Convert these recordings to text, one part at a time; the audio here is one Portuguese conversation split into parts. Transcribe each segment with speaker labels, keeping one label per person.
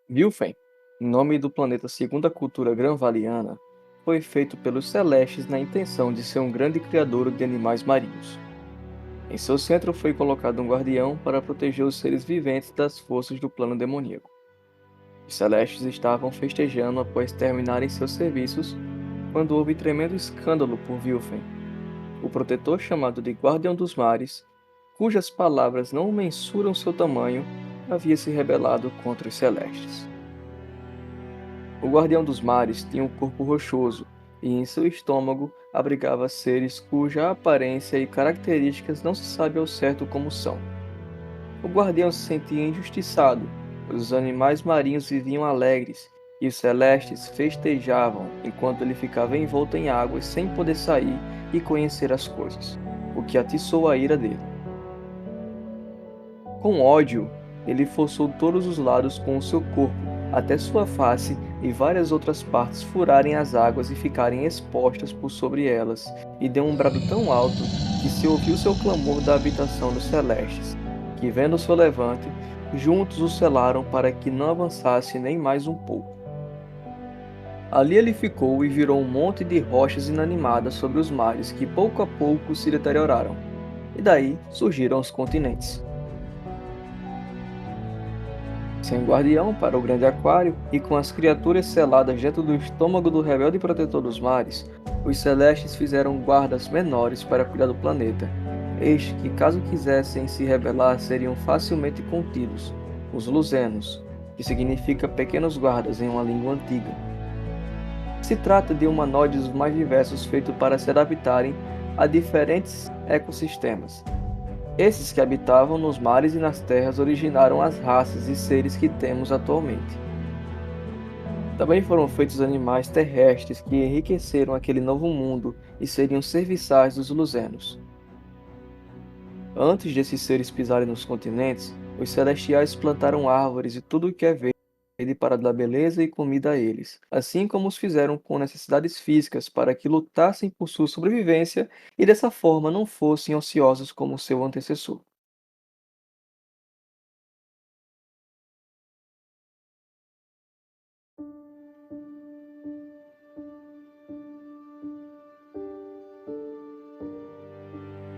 Speaker 1: Vilfen, nome do planeta segundo a cultura granvaliana, foi feito pelos Celestes na intenção de ser um grande criador de animais marinhos. Em seu centro foi colocado um guardião para proteger os seres viventes das forças do plano demoníaco. Os Celestes estavam festejando após terminarem seus serviços quando houve tremendo escândalo por Vilfen, o protetor chamado de Guardião dos Mares, cujas palavras não mensuram seu tamanho, havia se rebelado contra os Celestes. O Guardião dos Mares tinha um corpo rochoso, e em seu estômago abrigava seres cuja aparência e características não se sabe ao certo como são. O Guardião se sentia injustiçado, pois os animais marinhos viviam alegres, e os celestes festejavam enquanto ele ficava envolto em águas sem poder sair e conhecer as coisas, o que atiçou a ira dele. Com ódio, ele forçou todos os lados com o seu corpo, até sua face e várias outras partes furarem as águas e ficarem expostas por sobre elas, e deu um brado tão alto que se ouviu seu clamor da habitação dos celestes, que vendo seu levante, juntos o selaram para que não avançasse nem mais um pouco. Ali ele ficou e virou um monte de rochas inanimadas sobre os mares que pouco a pouco se deterioraram, e daí surgiram os continentes. Sem guardião para o grande aquário e com as criaturas seladas dentro do estômago do rebelde protetor dos mares, os celestes fizeram guardas menores para cuidar do planeta. Estes que, caso quisessem se rebelar, seriam facilmente contidos, os Luzenos, que significa pequenos guardas em uma língua antiga. Se trata de humanoides dos mais diversos feitos para se adaptarem a diferentes ecossistemas. Esses que habitavam nos mares e nas terras originaram as raças e seres que temos atualmente. Também foram feitos animais terrestres que enriqueceram aquele novo mundo e seriam serviçais dos Luzenos. Antes desses seres pisarem nos continentes, os celestiais plantaram árvores e tudo o que é verde para dar beleza e comida a eles, assim como os fizeram com necessidades físicas para que lutassem por sua sobrevivência e dessa forma não fossem ociosos como seu antecessor.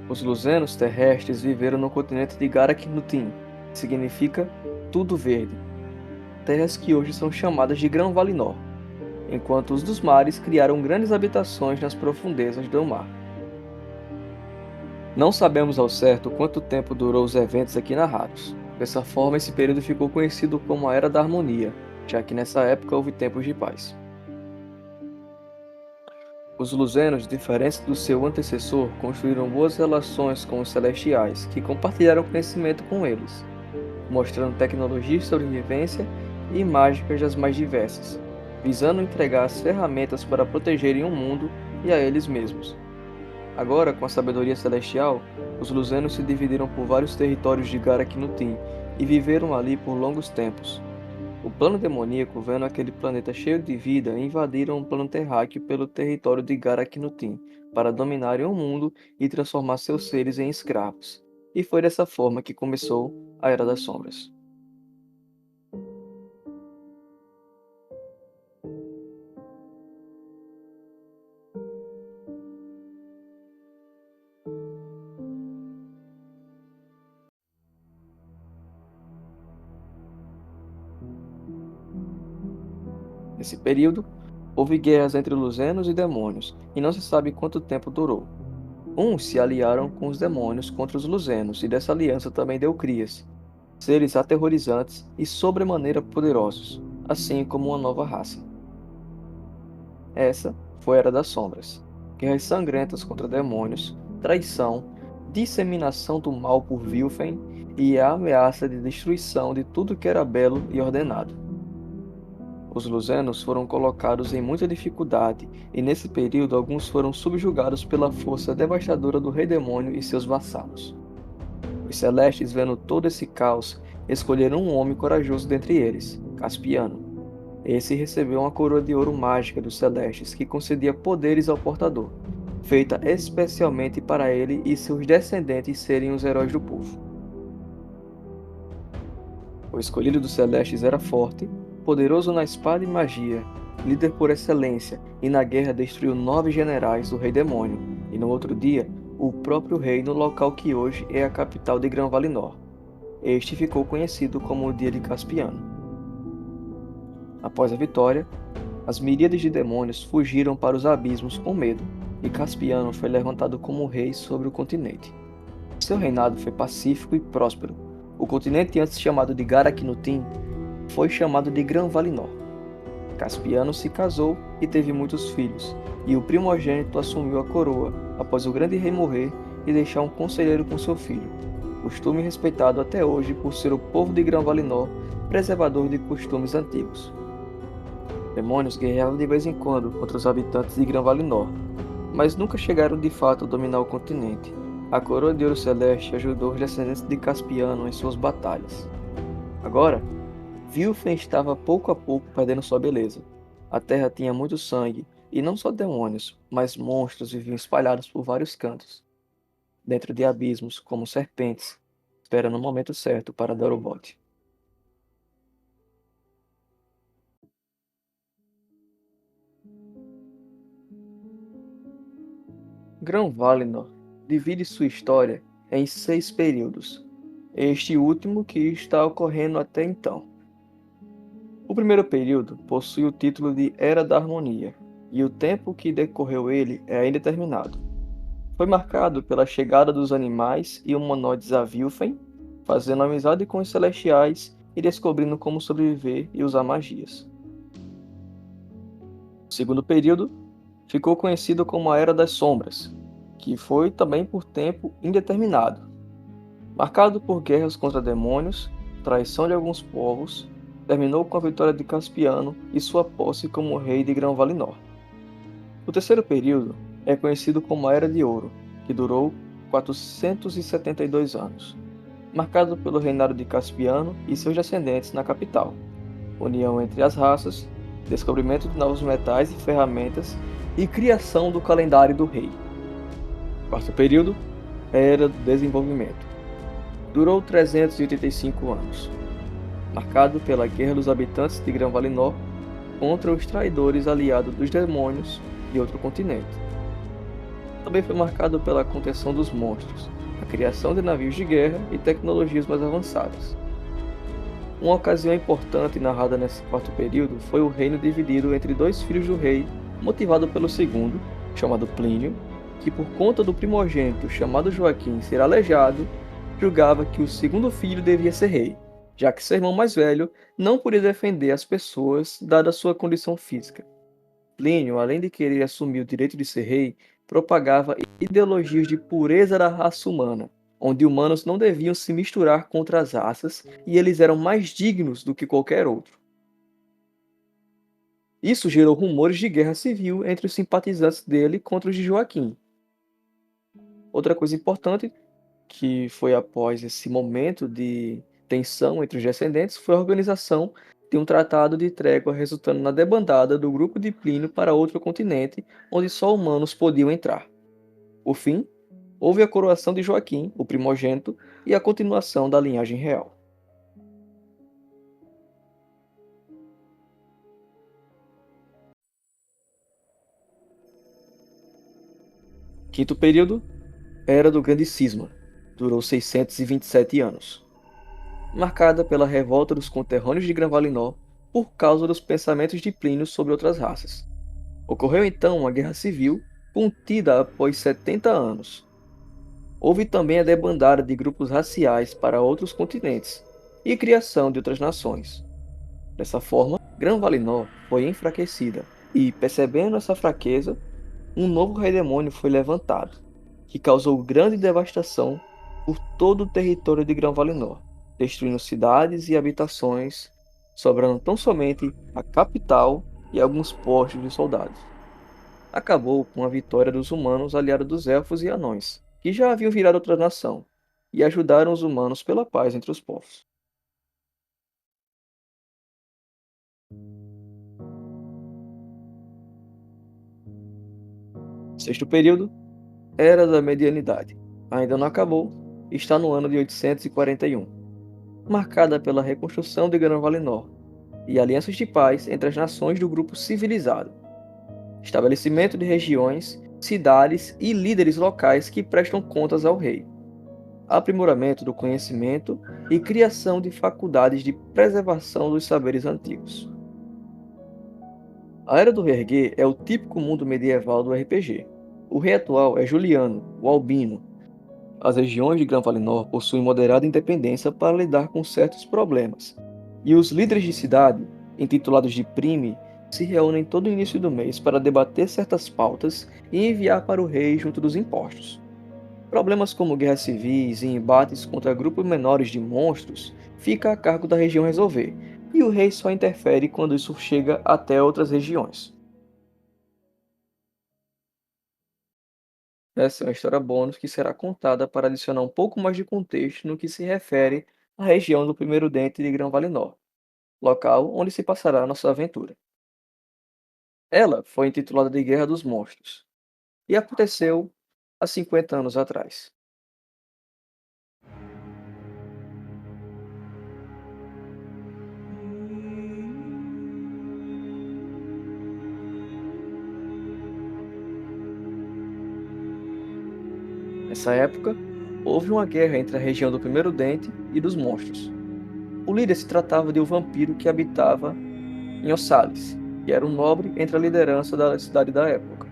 Speaker 1: Os luzenos terrestres viveram no continente de Garak-Nutin, que significa tudo verde, terras que hoje são chamadas de Grã-Valinor, enquanto os dos mares criaram grandes habitações nas profundezas do mar. Não sabemos ao certo quanto tempo durou os eventos aqui narrados. Dessa forma, esse período ficou conhecido como a Era da Harmonia, já que nessa época houve tempos de paz. Os Luzenos, diferentes do seu antecessor, construíram boas relações com os Celestiais, que compartilharam conhecimento com eles, mostrando tecnologias de sobrevivência e mágicas das mais diversas, visando entregar as ferramentas para protegerem o mundo e a eles mesmos. Agora, com a sabedoria celestial, os Luzenos se dividiram por vários territórios de Garak-Nutin e viveram ali por longos tempos. O plano demoníaco, vendo aquele planeta cheio de vida, invadiram o plano terráqueo pelo território de Garak-Nutin para dominarem o mundo e transformar seus seres em escravos. E foi dessa forma que começou a Era das Sombras. Nesse período, houve guerras entre Luzenos e demônios, e não se sabe quanto tempo durou. Uns se aliaram com os demônios contra os Luzenos, e dessa aliança também deu crias, seres aterrorizantes e sobremaneira poderosos, assim como uma nova raça. Essa foi a Era das Sombras. Guerras sangrentas contra demônios, traição, disseminação do mal por Vilfen e a ameaça de destruição de tudo que era belo e ordenado. Os luzenos foram colocados em muita dificuldade, e nesse período alguns foram subjugados pela força devastadora do Rei Demônio e seus vassalos. Os Celestes, vendo todo esse caos, escolheram um homem corajoso dentre eles, Caspiano. Esse recebeu uma coroa de ouro mágica dos Celestes que concedia poderes ao portador, feita especialmente para ele e seus descendentes serem os heróis do povo. O escolhido dos Celestes era forte, Poderoso na espada e magia, líder por excelência, e na guerra destruiu 9 generais do Rei Demônio, e no outro dia, o próprio rei no local que hoje é a capital de Gran Valinor. Este ficou conhecido como o Dia de Caspiano. Após a vitória, as miríades de demônios fugiram para os abismos com medo, e Caspiano foi levantado como rei sobre o continente. Seu reinado foi pacífico e próspero. O continente antes chamado de Garak-Nutin foi chamado de Gran Valinor. Caspiano se casou e teve muitos filhos, e o primogênito assumiu a coroa após o grande rei morrer e deixar um conselheiro com seu filho, costume respeitado até hoje por ser o povo de Gran Valinor preservador de costumes antigos. Demônios guerreavam de vez em quando contra os habitantes de Gran Valinor, mas nunca chegaram de fato a dominar o continente. A coroa de ouro celeste ajudou os descendentes de Caspiano em suas batalhas. Agora, Vilfen estava pouco a pouco perdendo sua beleza. A terra tinha muito sangue, e não só demônios, mas monstros viviam espalhados por vários cantos, dentro de abismos como serpentes, esperando o momento certo para dar o bote. Gran Valinor divide sua história em 6 períodos, este último que está ocorrendo até então. O primeiro período possui o título de Era da Harmonia, e o tempo que decorreu ele é indeterminado. Foi marcado pela chegada dos animais e humanoides a Vilfen, fazendo amizade com os celestiais e descobrindo como sobreviver e usar magias. O segundo período ficou conhecido como a Era das Sombras, que foi também por tempo indeterminado, marcado por guerras contra demônios, traição de alguns povos, terminou com a vitória de Caspiano e sua posse como rei de Gran Valinor. O terceiro período é conhecido como a Era de Ouro, que durou 472 anos, marcado pelo reinado de Caspiano e seus descendentes na capital, união entre as raças, descobrimento de novos metais e ferramentas e criação do calendário do rei. O quarto período é a Era do Desenvolvimento. Durou 385 anos, marcado pela guerra dos habitantes de Gran Valinor contra os traidores aliados dos demônios de outro continente. Também foi marcado pela contenção dos monstros, a criação de navios de guerra e tecnologias mais avançadas. Uma ocasião importante narrada nesse quarto período foi o reino dividido entre 2 filhos do rei, motivado pelo segundo, chamado Plínio, que por conta do primogênito chamado Joaquim ser aleijado, julgava que o segundo filho devia ser rei, já que seu irmão mais velho não podia defender as pessoas dada sua condição física. Plínio, além de querer assumir o direito de ser rei, propagava ideologias de pureza da raça humana, onde humanos não deviam se misturar com outras raças e eles eram mais dignos do que qualquer outro. Isso gerou rumores de guerra civil entre os simpatizantes dele contra os de Joaquim. Outra coisa importante que foi após esse momento de tensão entre os descendentes foi a organização de um tratado de trégua resultando na debandada do grupo de Plínio para outro continente, onde só humanos podiam entrar. Por fim, houve a coroação de Joaquim, o primogênito, e a continuação da linhagem real. Quinto período, Era do Grande Cisma, durou 627 anos. Marcada pela revolta dos conterrâneos de Gran Valinor por causa dos pensamentos de Plínio sobre outras raças. Ocorreu então uma guerra civil, contida após 70 anos. Houve também a debandada de grupos raciais para outros continentes e criação de outras nações. Dessa forma, Gran Valinor foi enfraquecida e, percebendo essa fraqueza, um novo rei demônio foi levantado, que causou grande devastação por todo o território de Gran Valinor, destruindo cidades e habitações, sobrando tão somente a capital e alguns postos de soldados. Acabou com a vitória dos humanos aliados dos elfos e anões, que já haviam virado outra nação, e ajudaram os humanos pela paz entre os povos. Sexto período, Era da Medianidade. Ainda não acabou, está no ano de 841, marcada pela reconstrução de Gran Valinor, e alianças de paz entre as nações do grupo civilizado, estabelecimento de regiões, cidades e líderes locais que prestam contas ao rei, aprimoramento do conhecimento e criação de faculdades de preservação dos saberes antigos. A Era do Verguer é o típico mundo medieval do RPG. O rei atual é Juliano, o Albino. As regiões de Gran Valinor possuem moderada independência para lidar com certos problemas, e os líderes de cidade, intitulados de Prime, se reúnem todo início do mês para debater certas pautas e enviar para o rei junto dos impostos. Problemas como guerras civis e embates contra grupos menores de monstros fica a cargo da região resolver, e o rei só interfere quando isso chega até outras regiões. Essa é uma história bônus que será contada para adicionar um pouco mais de contexto no que se refere à região do Primeiro Dente de Grão Valinor, local onde se passará nossa aventura. Ela foi intitulada de Guerra dos Monstros e aconteceu há 50 anos atrás. Nessa época, houve uma guerra entre a região do Primeiro Dente e dos monstros. O líder se tratava de um vampiro que habitava em Ossales, que era um nobre entre a liderança da cidade da época.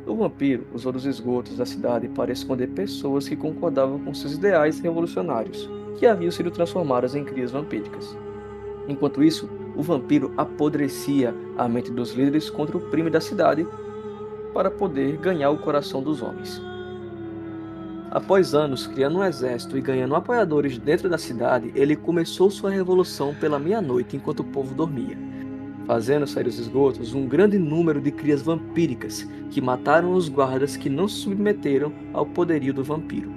Speaker 1: O vampiro usou dos esgotos da cidade para esconder pessoas que concordavam com seus ideais revolucionários, que haviam sido transformadas em crias vampíricas. Enquanto isso, o vampiro apodrecia a mente dos líderes contra o primo da cidade para poder ganhar o coração dos homens. Após anos criando um exército e ganhando apoiadores dentro da cidade, ele começou sua revolução pela meia-noite enquanto o povo dormia, fazendo sair dos esgotos um grande número de crias vampíricas que mataram os guardas que não se submeteram ao poderio do vampiro.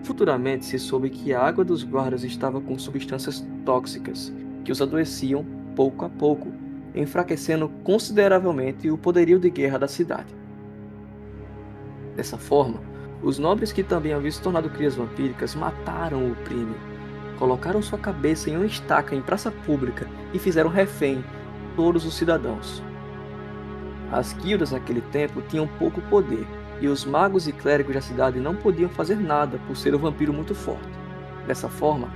Speaker 1: Futuramente se soube que a água dos guardas estava com substâncias tóxicas que os adoeciam pouco a pouco, enfraquecendo consideravelmente o poderio de guerra da cidade. Dessa forma, os nobres que também haviam se tornado crias vampíricas mataram o prime, colocaram sua cabeça em uma estaca em praça pública e fizeram refém todos os cidadãos. As guildas naquele tempo tinham pouco poder, e os magos e clérigos da cidade não podiam fazer nada por ser um vampiro muito forte. Dessa forma,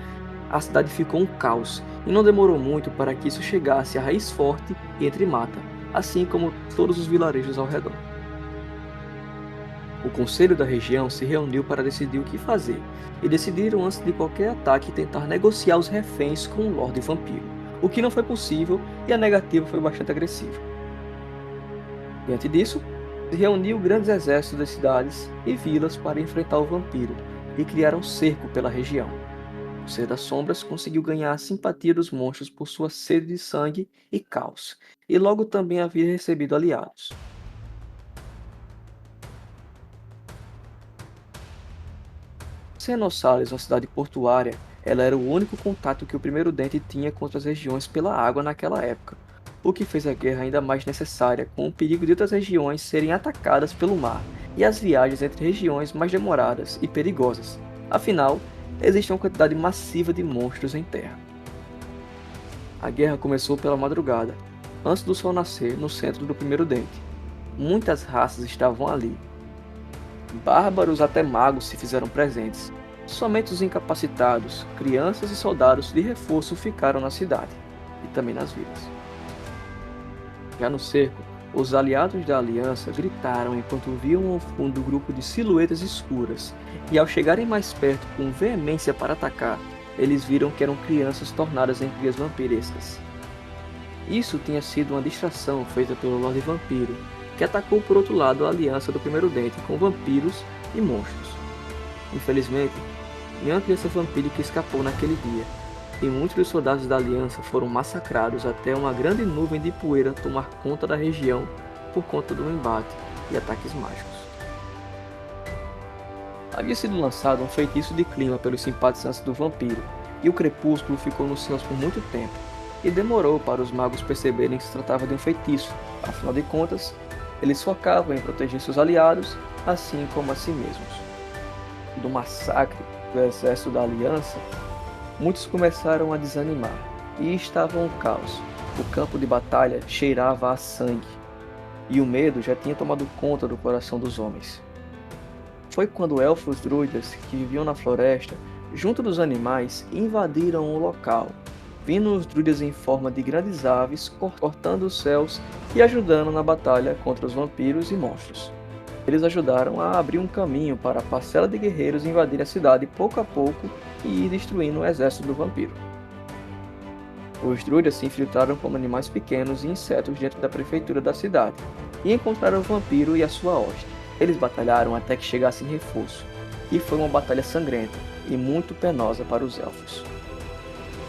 Speaker 1: a cidade ficou um caos, e não demorou muito para que isso chegasse à raiz forte e entre mata, assim como todos os vilarejos ao redor. O conselho da região se reuniu para decidir o que fazer, e decidiram antes de qualquer ataque tentar negociar os reféns com o Lorde Vampiro, o que não foi possível e a negativa foi bastante agressiva. Diante disso, se reuniu grandes exércitos das cidades e vilas para enfrentar o vampiro e criar um cerco pela região. O Ser das Sombras conseguiu ganhar a simpatia dos monstros por sua sede de sangue e caos, e logo também havia recebido aliados. Sendo Ossales uma cidade portuária, ela era o único contato que o Primeiro Dente tinha com outras regiões pela água naquela época, o que fez a guerra ainda mais necessária, com o perigo de outras regiões serem atacadas pelo mar e as viagens entre regiões mais demoradas e perigosas. Afinal, existe uma quantidade massiva de monstros em terra. A guerra começou pela madrugada, antes do sol nascer no centro do Primeiro Dente. Muitas raças estavam ali. Bárbaros até magos se fizeram presentes. Somente os incapacitados, crianças e soldados de reforço ficaram na cidade, e também nas vilas. Já no cerco, os aliados da aliança gritaram enquanto viam ao fundo o grupo de silhuetas escuras, e ao chegarem mais perto com veemência para atacar, eles viram que eram crianças tornadas em crias vampirescas. Isso tinha sido uma distração feita pelo Lorde Vampiro, que atacou por outro lado a aliança do Primeiro Dente com vampiros e monstros. Infelizmente, nenhuma criança vampírica escapou naquele dia, e muitos dos soldados da aliança foram massacrados até uma grande nuvem de poeira tomar conta da região por conta do embate e ataques mágicos. Havia sido lançado um feitiço de clima pelos simpatizantes do vampiro, e o crepúsculo ficou nos céus por muito tempo, e demorou para os magos perceberem que se tratava de um feitiço. Afinal de contas, eles focavam em proteger seus aliados, assim como a si mesmos. Do massacre do exército da aliança, muitos começaram a desanimar, e estava um caos. O campo de batalha cheirava a sangue, e o medo já tinha tomado conta do coração dos homens. Foi quando elfos druidas que viviam na floresta, junto dos animais, invadiram o local, vindo os druidas em forma de grandes aves, cortando os céus e ajudando na batalha contra os vampiros e monstros. Eles ajudaram a abrir um caminho para a parcela de guerreiros invadir a cidade pouco a pouco e ir destruindo o exército do vampiro. Os druidas se infiltraram como animais pequenos e insetos dentro da prefeitura da cidade e encontraram o vampiro e a sua hoste. Eles batalharam até que chegassem reforço, e foi uma batalha sangrenta e muito penosa para os elfos.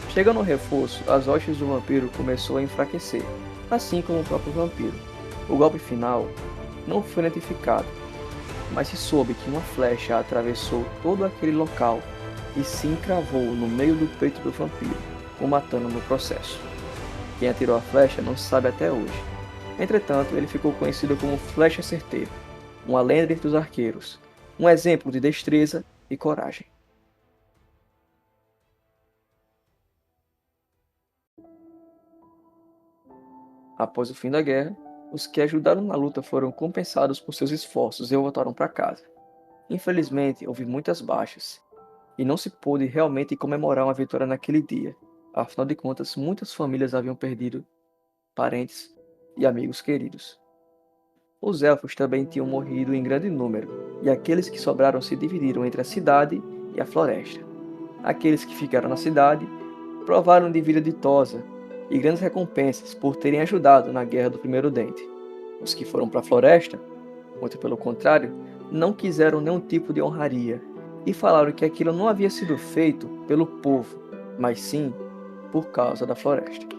Speaker 1: Chegando ao reforço, as hostes do vampiro começou a enfraquecer, assim como o próprio vampiro. O golpe final não foi identificado, mas se soube que uma flecha atravessou todo aquele local e se encravou no meio do peito do vampiro, o matando no processo. Quem atirou a flecha não se sabe até hoje. Entretanto, ele ficou conhecido como Flecha Certeira, uma lenda entre os arqueiros, um exemplo de destreza e coragem. Após o fim da guerra, os que ajudaram na luta foram compensados por seus esforços e voltaram para casa. Infelizmente, houve muitas baixas, e não se pôde realmente comemorar uma vitória naquele dia. Afinal de contas, muitas famílias haviam perdido parentes e amigos queridos. Os elfos também tinham morrido em grande número, e aqueles que sobraram se dividiram entre a cidade e a floresta. Aqueles que ficaram na cidade provaram de vida ditosa e grandes recompensas por terem ajudado na Guerra do Primeiro Dente. Os que foram para a floresta, muito pelo contrário, não quiseram nenhum tipo de honraria e falaram que aquilo não havia sido feito pelo povo, mas sim por causa da floresta.